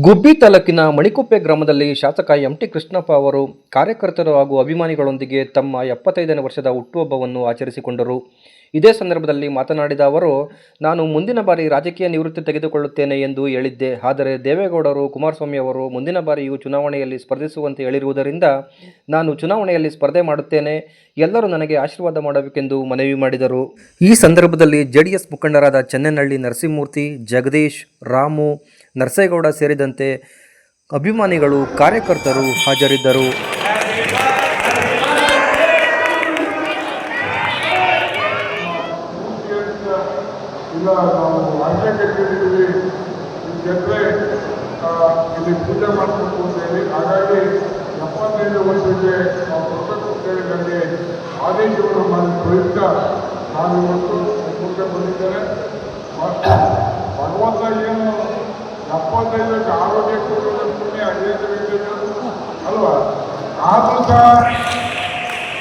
ಗುಬ್ಬಿ ತಾಲೂಕಿನ ಮಣಿಕುಪ್ಪೆ ಗ್ರಾಮದಲ್ಲಿ ಶಾಸಕ ಎಂಟಿ ಕೃಷ್ಣಪ್ಪ ಅವರು ಕಾರ್ಯಕರ್ತರು ಹಾಗೂ ಅಭಿಮಾನಿಗಳೊಂದಿಗೆ ತಮ್ಮ 75ನೇ ವರ್ಷದ ಹುಟ್ಟುಹಬ್ಬವನ್ನು ಆಚರಿಸಿಕೊಂಡರು. ಇದೇ ಸಂದರ್ಭದಲ್ಲಿ ಮಾತನಾಡಿದ ಅವರು, ನಾನು ಮುಂದಿನ ಬಾರಿ ರಾಜಕೀಯ ನಿವೃತ್ತಿ ತೆಗೆದುಕೊಳ್ಳುತ್ತೇನೆ ಎಂದು ಹೇಳಿದ್ದೆ. ಆದರೆ ದೇವೇಗೌಡರು, ಕುಮಾರಸ್ವಾಮಿ ಅವರು ಮುಂದಿನ ಬಾರಿಯೂ ಚುನಾವಣೆಯಲ್ಲಿ ಸ್ಪರ್ಧಿಸುವಂತೆ ಹೇಳಿರುವುದರಿಂದ ನಾನು ಚುನಾವಣೆಯಲ್ಲಿ ಸ್ಪರ್ಧೆ ಮಾಡುತ್ತೇನೆ. ಎಲ್ಲರೂ ನನಗೆ ಆಶೀರ್ವಾದ ಮಾಡಬೇಕೆಂದು ಮನವಿ ಮಾಡಿದರು. ಈ ಸಂದರ್ಭದಲ್ಲಿ ಜೆಡಿಎಸ್ ಮುಖಂಡರಾದ ಚೆನ್ನನಹಳ್ಳಿ ನರಸಿಂಹಮೂರ್ತಿ, ಜಗದೀಶ್, ರಾಮು, ನರಸೇಗೌಡ ಸೇರಿದಂತೆ ಅಭಿಮಾನಿಗಳು, ಕಾರ್ಯಕರ್ತರು ಹಾಜರಿದ್ದರು. ಇಲ್ಲ ನಾವು ಆಚೆ ಕಟ್ಟಿದ್ದೀವಿ ಗೆದ್ದರೆ ಇಲ್ಲಿ ಪೂಜೆ ಮಾಡಬೇಕು ಅಂತೇಳಿ, ಹಾಗಾಗಿ 75 ವರ್ಷಕ್ಕೆ ನಾವು ಕೊಡಬೇಕು ಅಂತೇಳಿ ನನಗೆ ಆದೇಶವನ್ನು ಮಾಡಿದ ಪ್ರಯುಕ್ತ ನಾನು ಇವತ್ತು ಮುಂದೆ ಬಂದಿದ್ದೇನೆ. ಭಗವಂತ ಏನು 75ಕ್ಕೆ ಆರೋಗ್ಯ ಕೊಡೋದಕ್ಕೆ ಪುಣ್ಯ 55 ಅಲ್ವಾ? ಆದರೂ ಸಹ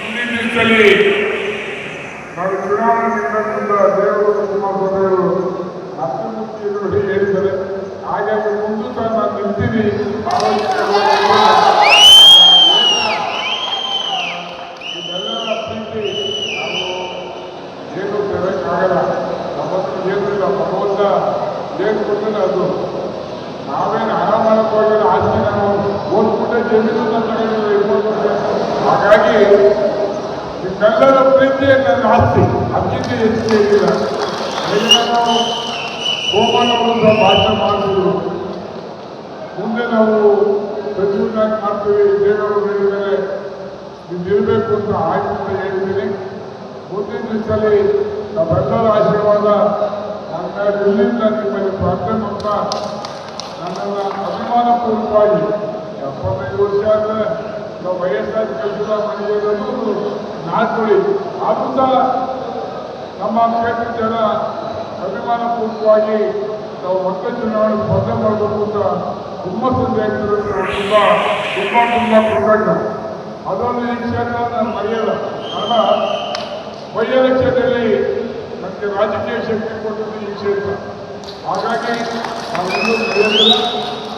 ಮುಂದಿನ ದಿವಸದಲ್ಲಿ ನಾವು ಚುನಾವಣೆ ನಿಂದ ದೇವರು ಕುಮಾರಸ್ವಾಮಿಯವರು ನರಸಿಂಹಮೂರ್ತಿಯವರು ಹೇಳಿದ್ದಾರೆ. ಹಾಗಾಗಿ ಮುಂದೆ ಸಹ ನಾನು ನಿಲ್ತೀನಿ. ಇದೆಲ್ಲ ಪ್ರೀತಿ ನಾವು ಏನು ತರೋಕ್ಕಾಗಲ್ಲ. ನಮ್ಮತ್ರ ಏನೂ ಇಲ್ಲ. ಭಗವಂತ ಏನು ಕೊಡ್ತಾನೆ ಅದು. ನಾವೇನು ಹಣ ಮಾಡಕ್ಕೆ ಹೋಗಿಲ್ಲ. ಆಸ್ತಿ ನಾವು ಓದ್ಬಿಟ್ಟೆ ಜಮೀನು ತಗೊಂಡಿಲ್ಲ 20 ವರ್ಷ. ಹಾಗಾಗಿ ನಿಮ್ಮೆಲ್ಲರ ಪ್ರೀತಿಯೇ ನನ್ನ ಆಸ್ತಿ, ಅದಕ್ಕಿಂತ ಹೆಚ್ಚಿಗೆ ಇಲ್ಲ. ಈಗ ನಾವು ಗೋಪಾಲವರು ಸಹ ಭಾಷಣ ಮಾಡ್ತಿದ್ರು. ಮುಂದೆ ನಾವು ಸಚಿವನಾಗಿ ಮಾಡ್ತೀವಿ. ದೇವರು ಹೇಳಿದರೆ ನಿಮ್ಮಿರಬೇಕು ಅಂತ ಆಯ್ತು ಅಂತ ಹೇಳ್ತೀನಿ. ಮುಂದಿನ ದಿವಸದಲ್ಲಿ ನಾವೆಲ್ಲರ ಆಶೀರ್ವಾದ ನನ್ನ ಇಲ್ಲಿಂದ ನಿಮ್ಮಲ್ಲಿ ಪ್ರಾರ್ಥನೆ ಮಾಡ್ತಾ ನನ್ನನ್ನು ಅಭಿಮಾನಪೂರ್ವಕವಾಗಿ 75 ವರ್ಷ ಅಂದರೆ ನಾವು ವಯಸ್ಸಾದ ಕೆಲಸದ ಮನೆಯನ್ನು ನಾಡ್ಕೊಳ್ಳಿ. ಆದರೂ ಸಹ ನಮ್ಮ ಕ್ಷೇತ್ರದ ಜನ ಅಭಿಮಾನಪೂರ್ವಕವಾಗಿ ನಾವು ಮತ್ತೆ ಚುನಾವಣೆ ಸ್ಪರ್ಧೆ ಮಾಡಬೇಕು ಅಂತ ಹುಮ್ಮಸ್ಸಿಂದ ಹೇಳ್ತಿರೋದು ತುಂಬ ಕೃತಜ್ಞ. ಅದೊಂದು ಈ ಕ್ಷೇತ್ರ ನಾನು ಮರೆಯಲ್ಲ. ಕಾರಣ ಬೈಯಲ ಕ್ಷೇತ್ರದಲ್ಲಿ ನನಗೆ ರಾಜಕೀಯ ಶಕ್ತಿ ಕೊಟ್ಟದ್ದು ಈ ಕ್ಷೇತ್ರ. ಹಾಗಾಗಿ ನಾವೆಲ್ಲೂ ಮರೆಯೋದಿಲ್ಲ.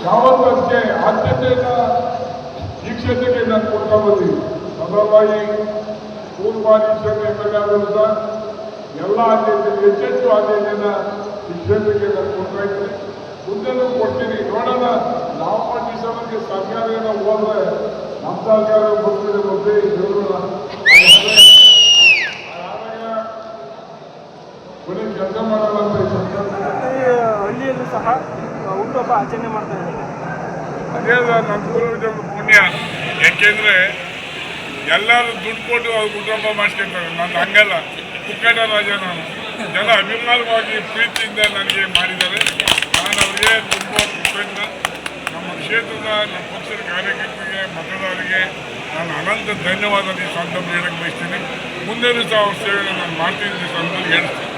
ಯಾವತ್ತೂ ಅದಕ್ಕೆ ಆದ್ಯತೆಯನ್ನು ಈ ಕ್ಷೇತ್ರಕ್ಕೆ ನಾನು ಕೊಡ್ತಾ ಬಂದೀವಿ. ಮೊದಲವಾಗಿ ಪೂರ್ವಾದಿ ಕ್ಷೇತ್ರ ಎಮ್.ಎಲ್.ಎ ಆದರೂ ಸಹ ಎಲ್ಲ ಆದ್ಯತೆ ಹೆಚ್ಚೆಚ್ಚು ಆದ್ಯತೆಯನ್ನು ಈ ಕ್ಷೇತ್ರಕ್ಕೆ ನಾನು ಕೊಡ್ತಾ ಇದ್ದೀನಿ. ಮುಂದೆನೂ ಕೊಡ್ತೀನಿ. ನೋಡೋಣ. ನವೆಂಬರ್ ಡಿಸೆಂಬರ್ಗೆ ಸರ್ಕಾರ ಏನೋ ಹೋದರೆ ನಮ್ಮ ಸರ್ಕಾರ ಬರ್ತಿದೆ ಮತ್ತೆ ನೋಡೋಣ. ಬರೀ ಕೆಲಸ ಮಾಡಲ್ಲ ಅಂತ ಹಳ್ಳಿಯಲ್ಲೂ ಸಹ ಹುಟ್ಟುಹಬ್ಬ ಆಚರಣೆ ಮಾಡ್ತಾ ಇದ್ದಾರೆ. ಅದೇ ನನ್ನ ಪೂರ್ವಜರ ಪುಣ್ಯ. ಯಾಕೆಂದರೆ ಎಲ್ಲರೂ ದುಡ್ಡು ಕೊಟ್ಟು ಅವ್ರು ಹುಟ್ಟುಹಬ್ಬ ಮಾಡಿಸ್ಕೊಂತಾರೆ. ನಾನು ಹಂಗಲ್ಲ. ಕುಕ್ಕಟ ರಾಜ ನಾನು. ಜನ ಅಭಿಮಾನವಾಗಿ ಪ್ರೀತಿಯಿಂದ ನನಗೆ ಮಾಡಿದ್ದಾರೆ. ನಾನು ಅವರಿಗೆ ತುಂಬ ಕೃತಜ್ಞ. ನಮ್ಮ ಕ್ಷೇತ್ರದ ನಮ್ಮ ಪಕ್ಷದ ಕಾರ್ಯಕರ್ತರಿಗೆ, ಮತದಾರರಿಗೆ ನಾನು ಅನಂತ ಧನ್ಯವಾದ ಈ ಸಂದರ್ಭ ಹೇಳಕ್ಕೆ ಬಯಸ್ತೀನಿ. ಮುಂದೆನೂ ಸಹ ಅವ್ರ ಸೇವೆಯನ್ನು ನಾನು ಮಾಡ್ತೀನಿ ಸಂದರ್ಭ ಹೇಳ್ತೀನಿ.